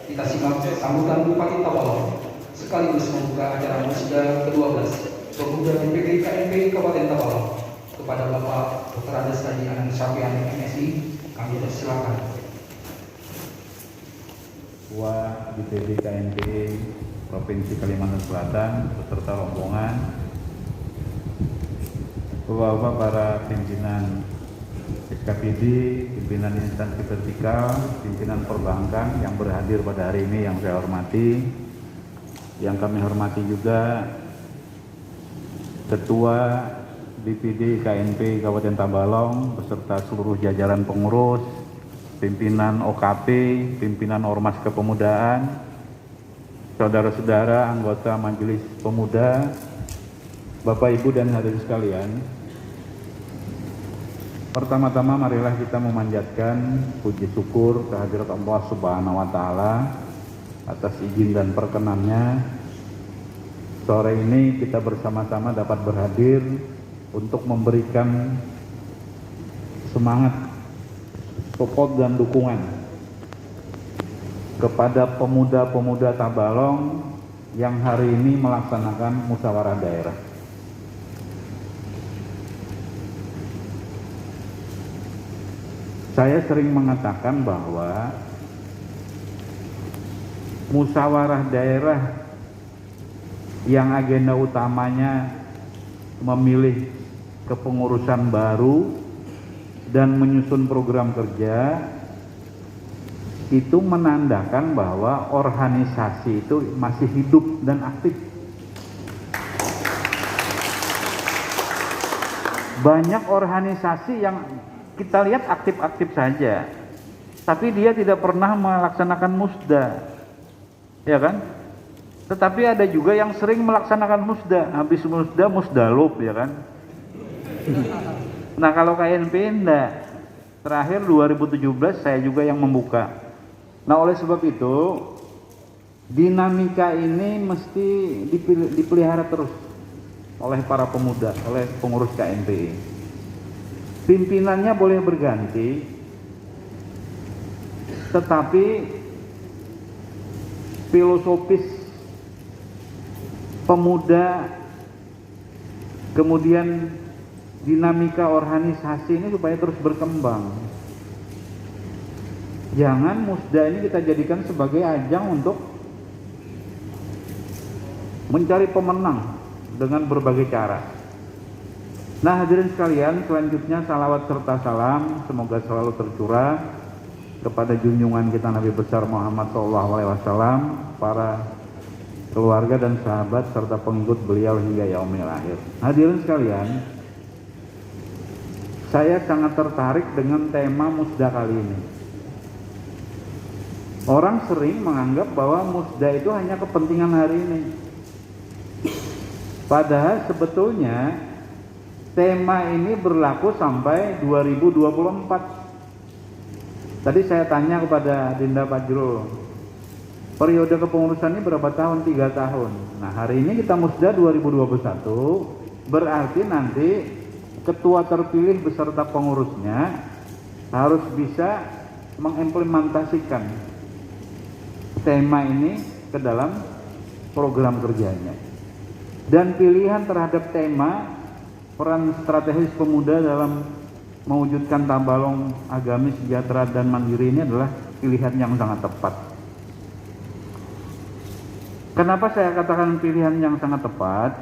kita simak sambutan Bupati Tabalong sekaligus membuka acara musda ke-12 pemuda DPD KNPI Kabupaten Tabalong kepada Bapak Dr. Haji Anam Syafriani MSI. Kami persilakan. Ketua DPD KNPI Provinsi Kalimantan Selatan beserta rombongan, Bapak-bapak para pimpinan KPD, pimpinan instansi vertikal, pimpinan perbankan yang berhadir pada hari ini yang saya hormati. Yang kami hormati juga Ketua DPD KNP Kabupaten Tabalong beserta seluruh jajaran pengurus, pimpinan OKP, pimpinan Ormas Kepemudaan, saudara-saudara anggota Majelis Pemuda, Bapak Ibu dan hadirin sekalian. Pertama-tama marilah kita memanjatkan puji syukur kehadirat Allah Subhanahu wa taala atas izin dan perkenannya. Sore ini kita bersama-sama dapat berhadir untuk memberikan semangat, support dan dukungan kepada pemuda-pemuda Tabalong yang hari ini melaksanakan musyawarah daerah. Saya sering mengatakan bahwa musyawarah daerah yang agenda utamanya memilih kepengurusan baru dan menyusun program kerja itu menandakan bahwa organisasi itu masih hidup dan aktif. Banyak organisasi yang kita lihat aktif-aktif saja, tapi dia tidak pernah melaksanakan musda, ya kan? Tetapi ada juga yang sering melaksanakan musda, habis musda musdalub, ya kan? Nah kalau KNP enggak, terakhir 2017 saya juga yang membuka. Nah oleh sebab itu dinamika ini mesti dipelihara terus oleh para pemuda, oleh pengurus KNPI. Pimpinannya boleh berganti, tetapi filosofis pemuda, kemudian dinamika organisasi ini supaya terus berkembang. Jangan musda ini kita jadikan sebagai ajang untuk mencari pemenang dengan berbagai cara. Nah hadirin sekalian, selanjutnya salawat serta salam semoga selalu tercurah kepada junjungan kita Nabi besar Muhammad SAW, para keluarga dan sahabat serta pengikut beliau hingga yaumil akhir. Hadirin sekalian, saya sangat tertarik dengan tema musda kali ini. Orang sering menganggap bahwa musda itu hanya kepentingan hari ini. Padahal sebetulnya tema ini berlaku sampai 2024. Tadi saya tanya kepada Dinda Fajrul, periode kepengurusan ini berapa tahun? 3 tahun. Nah hari ini kita musda 2021, berarti nanti ketua terpilih beserta pengurusnya harus bisa mengimplementasikan tema ini ke dalam program kerjanya. Dan pilihan terhadap tema peran strategis pemuda dalam mewujudkan Tabalong agamis, sejahtera dan mandiri ini adalah pilihan yang sangat tepat. Kenapa saya katakan pilihan yang sangat tepat?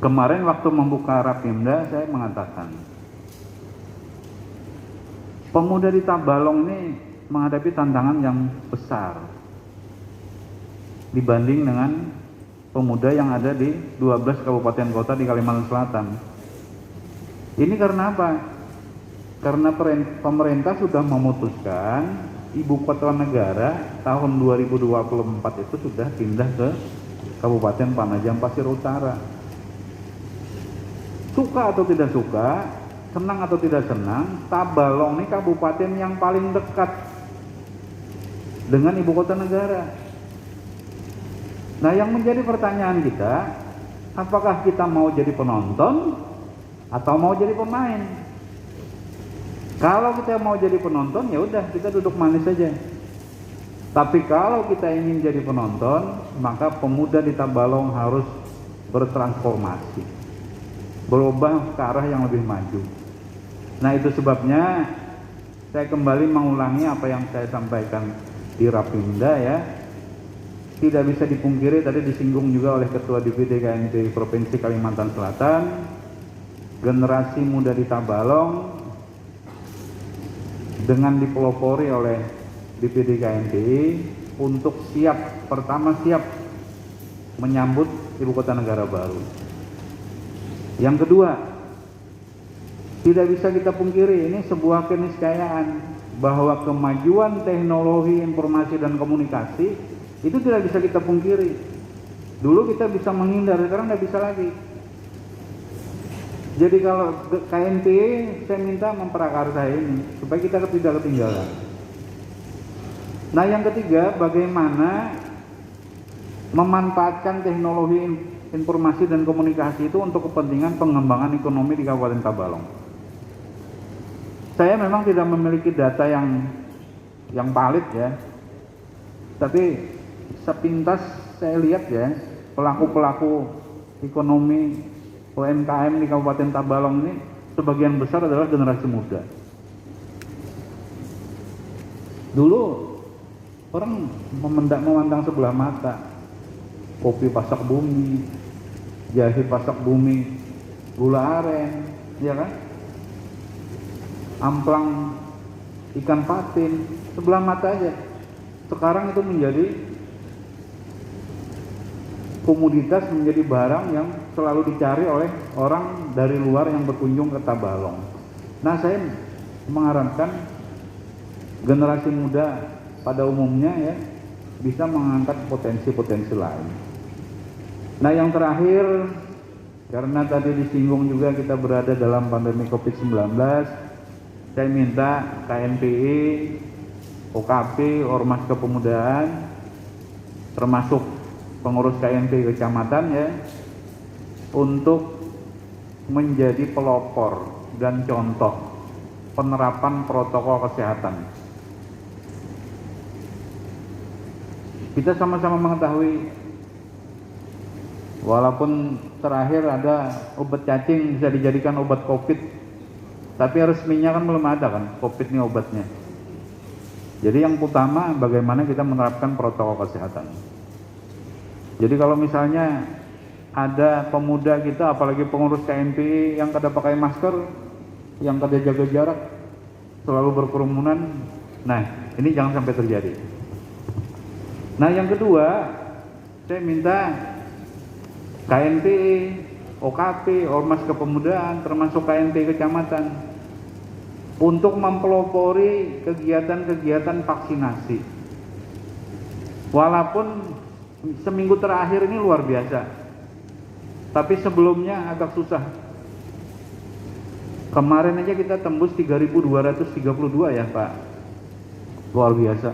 Kemarin waktu membuka Rapimda saya mengatakan pemuda di Tabalong ini menghadapi tantangan yang besar dibanding dengan pemuda yang ada di 12 kabupaten kota di Kalimantan Selatan. Ini karena apa? Karena pemerintah sudah memutuskan ibu kota negara tahun 2024 itu sudah pindah ke Kabupaten Panajam Pasir Utara. Suka atau tidak suka, senang atau tidak senang, Tabalong ini kabupaten yang paling dekat dengan ibu kota negara. Nah yang menjadi pertanyaan kita, apakah kita mau jadi penonton atau mau jadi pemain? Kalau kita mau jadi penonton, ya udah kita duduk manis saja. Tapi kalau kita ingin jadi penonton, maka pemuda di Tabalong harus bertransformasi, berubah ke arah yang lebih maju. Nah itu sebabnya saya kembali mengulangi apa yang saya sampaikan di Rapimda ya. Tidak bisa dipungkiri, tadi disinggung juga oleh Ketua DPD KNP Provinsi Kalimantan Selatan, generasi muda di Tabalong dengan dipelopori oleh DPD KNPI untuk pertama siap menyambut ibu kota negara baru. Yang kedua, tidak bisa kita pungkiri ini sebuah keniscayaan bahwa kemajuan teknologi informasi dan komunikasi itu tidak bisa kita pungkiri. Dulu kita bisa menghindar, sekarang nggak bisa lagi. Jadi kalau KNPI saya minta memprakarsa ini supaya kita tidak ketinggalan. Nah yang ketiga, bagaimana memanfaatkan teknologi informasi dan komunikasi itu untuk kepentingan pengembangan ekonomi di Kabupaten Tabalong. Saya memang tidak memiliki data yang valid ya, tapi sepintas saya lihat ya, pelaku-pelaku ekonomi UMKM di Kabupaten Tabalong ini sebagian besar adalah generasi muda. Dulu orang memandang sebelah mata, kopi pasak bumi, jahe pasak bumi, gula aren, ya kan? Amplang ikan patin, sebelah mata aja. Sekarang itu menjadi komoditas, menjadi barang yang selalu dicari oleh orang dari luar yang berkunjung ke Tabalong. Nah, saya mengharapkan generasi muda pada umumnya ya bisa mengangkat potensi-potensi lain. Nah, yang terakhir, karena tadi disinggung juga kita berada dalam pandemi COVID-19, saya minta KNPI, OKP, Ormas Kepemudaan, termasuk pengurus KNPI kecamatan ya, untuk menjadi pelopor dan contoh penerapan protokol kesehatan. Kita sama-sama mengetahui, walaupun terakhir ada obat cacing bisa dijadikan obat COVID, tapi resminya kan belum ada kan, COVID ini obatnya. Jadi yang utama bagaimana kita menerapkan protokol kesehatan. Jadi kalau misalnya ada pemuda kita, apalagi pengurus KNPI yang kada pakai masker, yang kada jaga jarak, selalu berkerumunan, nah ini jangan sampai terjadi. Nah yang kedua, saya minta KNPI, OKP, Ormas Kepemudaan, termasuk KNPI kecamatan, untuk mempelopori kegiatan-kegiatan vaksinasi. Walaupun seminggu terakhir ini luar biasa, tapi sebelumnya agak susah. Kemarin aja kita tembus 3.232 ya Pak, luar biasa.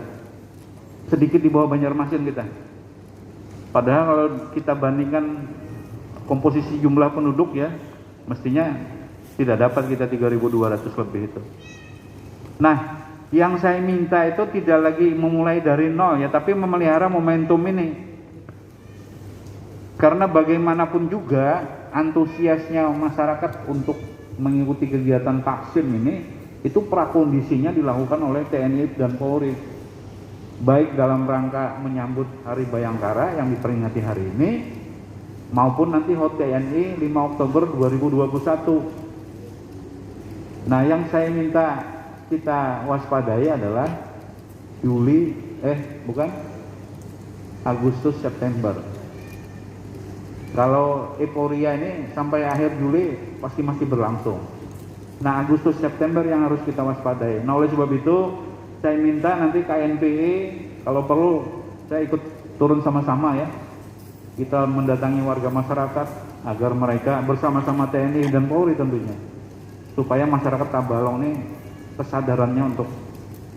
Sedikit di bawah Banjarmasin kita. Padahal kalau kita bandingkan komposisi jumlah penduduk ya, mestinya tidak dapat kita 3.200 lebih itu. Nah, yang saya minta itu tidak lagi memulai dari nol ya, tapi memelihara momentum ini. Karena bagaimanapun juga antusiasnya masyarakat untuk mengikuti kegiatan vaksin ini, itu prakondisinya dilakukan oleh TNI dan Polri. Baik dalam rangka menyambut Hari Bayangkara yang diperingati hari ini, maupun nanti HOT TNI 5 Oktober 2021. Nah, yang saya minta kita waspadai adalah Agustus September. Kalau euforia ini sampai akhir Juli pasti masih berlangsung. Nah, Agustus September yang harus kita waspadai. Nah, oleh sebab itu saya minta nanti KNPI kalau perlu saya ikut turun sama-sama ya. Kita mendatangi warga masyarakat agar mereka bersama-sama TNI dan Polri tentunya, supaya masyarakat Tabalong ini kesadarannya untuk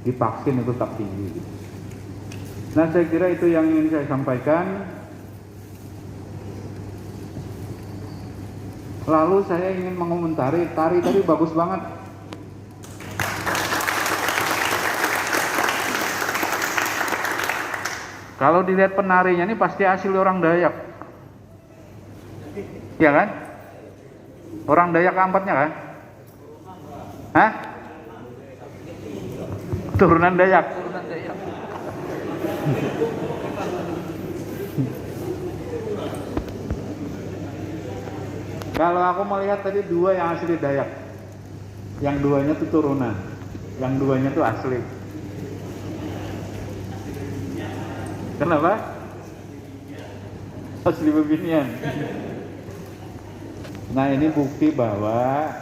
divaksin itu tetap tinggi. Nah, saya kira itu yang ingin saya sampaikan. Lalu saya ingin mengomentari tari tadi bagus banget. Kalau dilihat penarinya ini pasti asli orang Dayak, ya kan? Orang Dayak keempatnya kan? Hah? Turunan Dayak. Kalau aku melihat tadi dua yang asli Dayak, yang duanya itu turunan. Yang duanya tuh asli. Kenapa? Asli beginian. Nah, ini bukti bahwa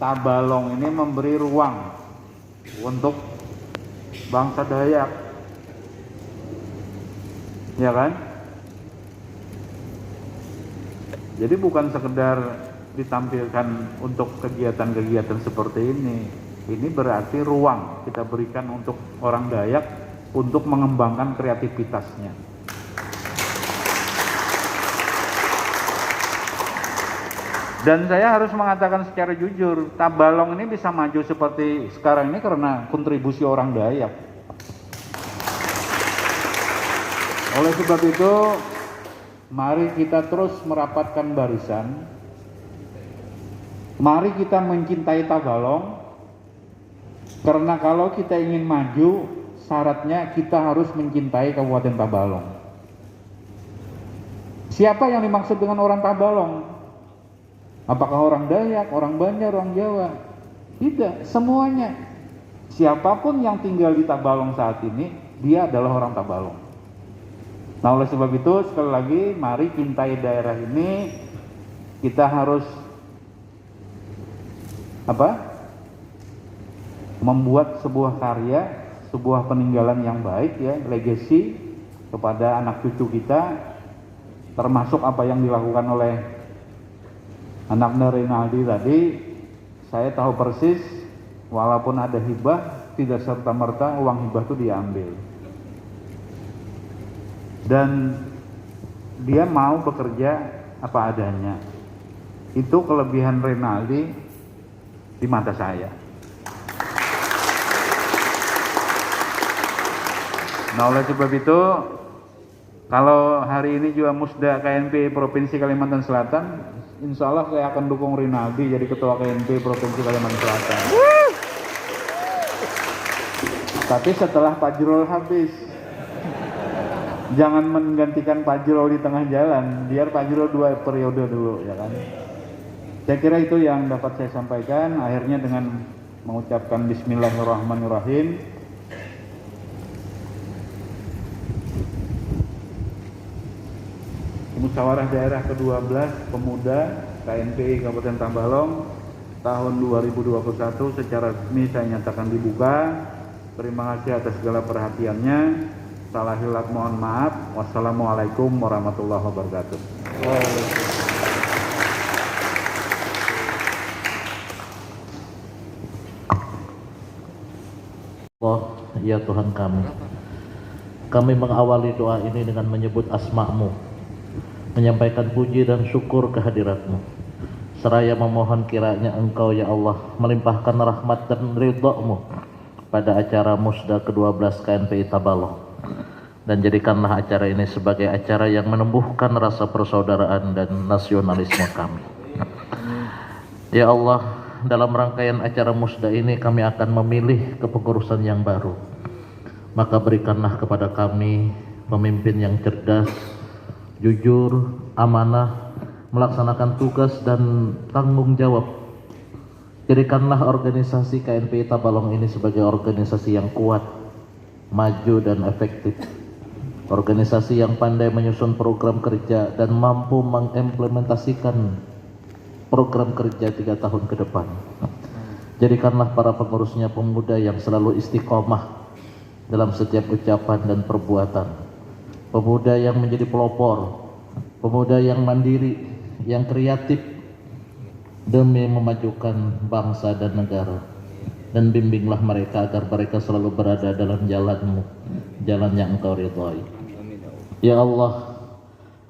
Tabalong ini memberi ruang untuk bangsa Dayak, ya kan? Jadi bukan sekedar ditampilkan untuk kegiatan-kegiatan seperti ini. Ini berarti ruang kita berikan untuk orang Dayak untuk mengembangkan kreativitasnya. Dan saya harus mengatakan secara jujur, Tabalong ini bisa maju seperti sekarang ini karena kontribusi orang Dayak. Oleh sebab itu, mari kita terus merapatkan barisan. Mari kita mencintai Tabalong. Karena kalau kita ingin maju, syaratnya kita harus mencintai Kabupaten Tabalong. Siapa yang dimaksud dengan orang Tabalong? Apakah orang Dayak, orang Banjar, orang Jawa? Tidak, semuanya. Siapapun yang tinggal di Tabalong saat ini, dia adalah orang Tabalong. Nah, oleh sebab itu, sekali lagi, mari cintai daerah ini. Kita harus membuat sebuah karya, sebuah peninggalan yang baik, ya, legacy kepada anak cucu kita, termasuk apa yang dilakukan oleh anaknya Rinaldi tadi. Saya tahu persis, walaupun ada hibah, tidak serta-merta uang hibah itu diambil. Dan dia mau bekerja apa adanya. Itu kelebihan Rinaldi di mata saya. Nah, oleh sebab itu, kalau hari ini juga Musda KNP Provinsi Kalimantan Selatan, insya Allah saya akan dukung Rinaldi jadi Ketua KNP Provinsi Kalimantan Selatan. Tapi setelah Pak Jrol habis. Jangan menggantikan Pak Jrol di tengah jalan, biar Pak Jrol 2 periode dulu, ya kan. Saya kira itu yang dapat saya sampaikan. Akhirnya dengan mengucapkan Bismillahirrahmanirrahim. Musyawarah Daerah ke-12 Pemuda KNPI Kabupaten Tabalong tahun 2021 secara resmi saya nyatakan dibuka. Terima kasih atas segala perhatiannya. Salah hilaf mohon maaf. Wassalamualaikum warahmatullahi wabarakatuh. Allah, ya Tuhan kami mengawali doa ini dengan menyebut asma-Mu, menyampaikan puji dan syukur kehadirat-Mu, seraya memohon kiranya Engkau ya Allah melimpahkan rahmat dan ridha-Mu pada acara Musda ke-12 KNPI Tabalong, dan jadikanlah acara ini sebagai acara yang menumbuhkan rasa persaudaraan dan nasionalisme kami. Ya Allah, dalam rangkaian acara Musda ini kami akan memilih kepengurusan yang baru. Maka berikanlah kepada kami pemimpin yang cerdas, jujur, amanah, melaksanakan tugas dan tanggung jawab. Jadikanlah organisasi KNPI Tabalong ini sebagai organisasi yang kuat, maju dan efektif. Organisasi yang pandai menyusun program kerja dan mampu mengimplementasikan program kerja 3 tahun ke depan. Jadikanlah para pengurusnya pemuda yang selalu istiqomah dalam setiap ucapan dan perbuatan. Pemuda yang menjadi pelopor, pemuda yang mandiri, yang kreatif demi memajukan bangsa dan negara. Dan bimbinglah mereka agar mereka selalu berada dalam jalan-Mu, jalan yang Engkau ridhai. Ya Allah,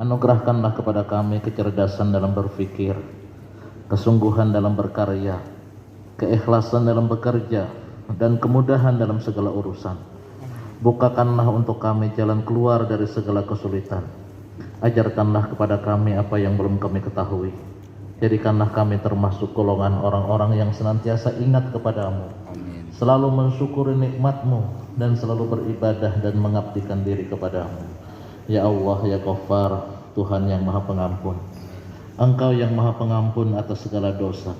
anugerahkanlah kepada kami kecerdasan dalam berpikir, kesungguhan dalam berkarya, keikhlasan dalam bekerja, dan kemudahan dalam segala urusan. Bukakanlah untuk kami jalan keluar dari segala kesulitan. Ajarkanlah kepada kami apa yang belum kami ketahui. Jadikanlah kami termasuk golongan orang-orang yang senantiasa ingat kepadamu, selalu mensyukuri nikmat-Mu, dan selalu beribadah dan mengabdikan diri kepadamu. Ya Allah, ya Ghaffar, Tuhan yang Maha Pengampun. Engkau yang Maha Pengampun atas segala dosa.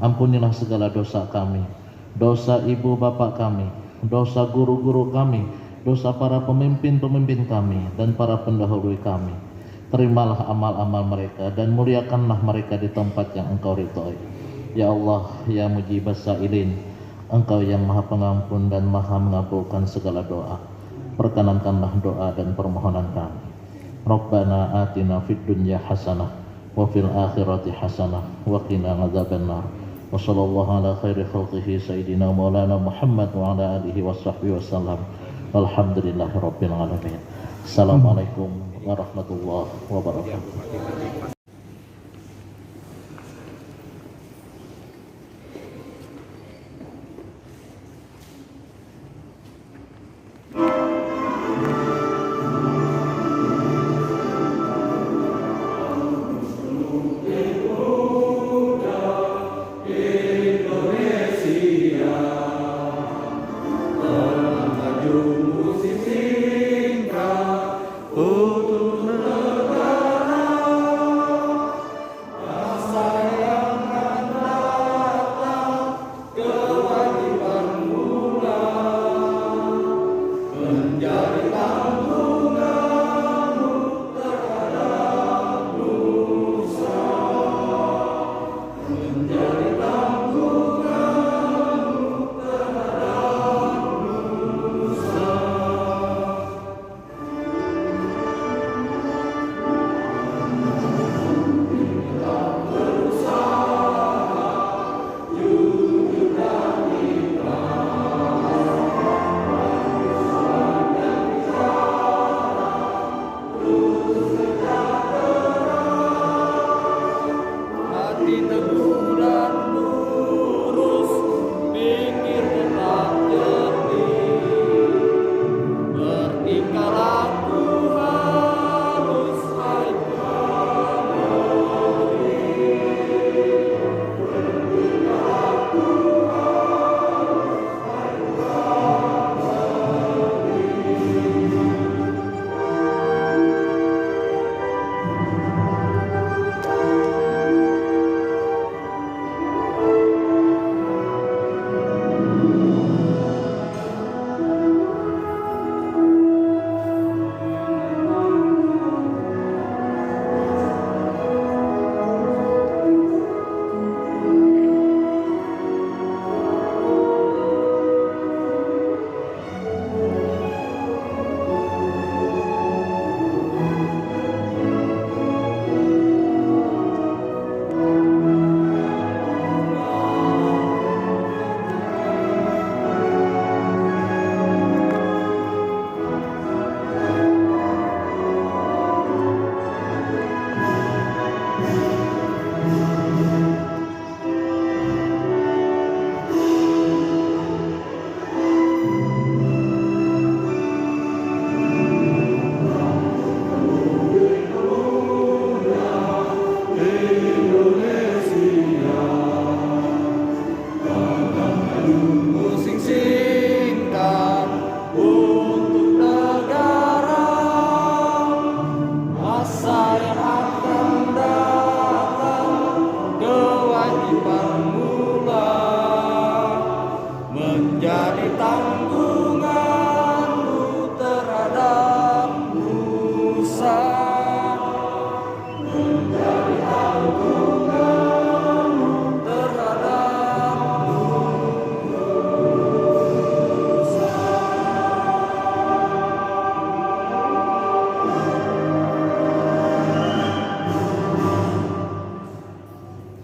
Ampunilah segala dosa kami, dosa ibu bapak kami, dosa guru-guru kami, dosa para pemimpin-pemimpin kami dan para pendahulu kami. Terimalah amal-amal mereka dan muliakanlah mereka di tempat yang Engkau ridhoi. Ya Allah, ya mujibas sa'ilin, Engkau yang maha pengampun dan maha mengabulkan segala doa. Perkenankanlah doa dan permohonan kami. Rabbana atina fid dunya hasanah wa fil akhirati hasanah wa qina adzabannar. Wa sallallahu ala khairi khalqihi sayyidina maulana Muhammad wa ala alihi wa sahbihi wasallam. Walhamdulillahi rabbil alamin. Assalamualaikum warahmatullahi wabarakatuh.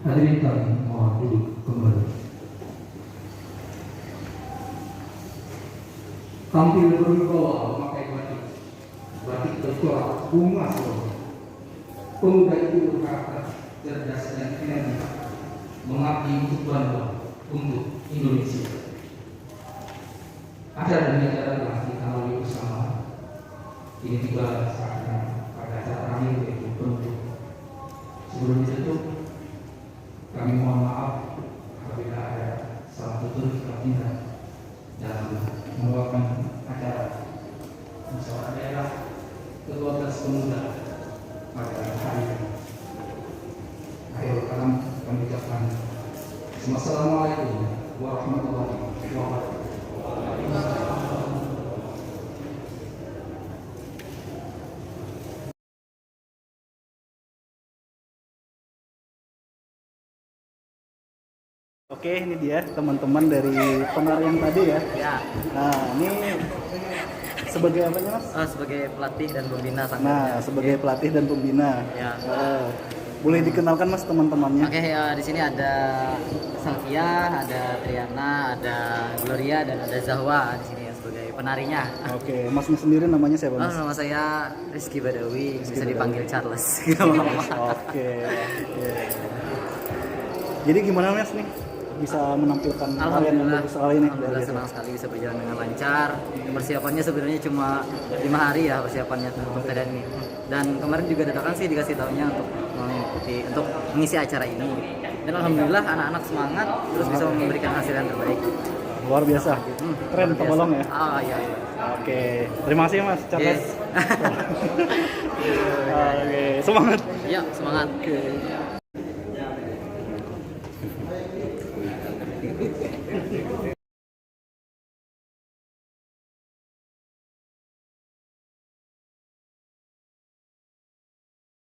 Hadirin kami mohon duduk kembali. Tampil berwibawa memakai batik bercorak bunga selama. Pemuda itu berkata cerdas dan energi, mengabdi untuk bangsa, untuk Indonesia. Acara demi acara telah kita lalui bersama. Ini tiba saatnya pada acara terakhir yaitu penutup. Sebelum ditutup, kami mohon maaf apabila ada salah tutur sikap kita dalam membawakan acara musyawarah daerah ke-12 pemuda pada hari ini. Akhir kalam kami ucapkan Assalamualaikum warahmatullahi wabarakatuh. Oke, ini dia teman-teman dari penari yang tadi ya. Ya, Nah, ini sebagai apa Mas? sebagai pelatih dan pembina Nah, sebagai pelatih dan pembina. Ya. Boleh dikenalkan Mas teman-temannya? Oke, di sini ada Salvia, ada Triana, ada Gloria, dan ada Zahwa di sini ya, sebagai penarinya. Oke, Masnya sendiri namanya siapa Mas? Nama saya Rizky Badawi, bisa Badawi. dipanggil Charles. Oke. Jadi gimana Mas nih? Bisa menampilkan kalian yang bagus sekali ini. Alhamdulillah senang sekali bisa berjalan dengan lancar. Persiapannya sebenarnya cuma 5 hari ya persiapannya untuk TDN ini. Dan kemarin juga dadakan sih dikasih tahunya untuk mengisi acara ini. Dan alhamdulillah anak-anak semangat terus bisa memberikan hasil yang terbaik. Luar biasa. Keren Luar biasa. Tabalong ya. Iya. Oke, terima kasih Mas Charles. Yes. Oke, semangat. Iya, semangat. Oke.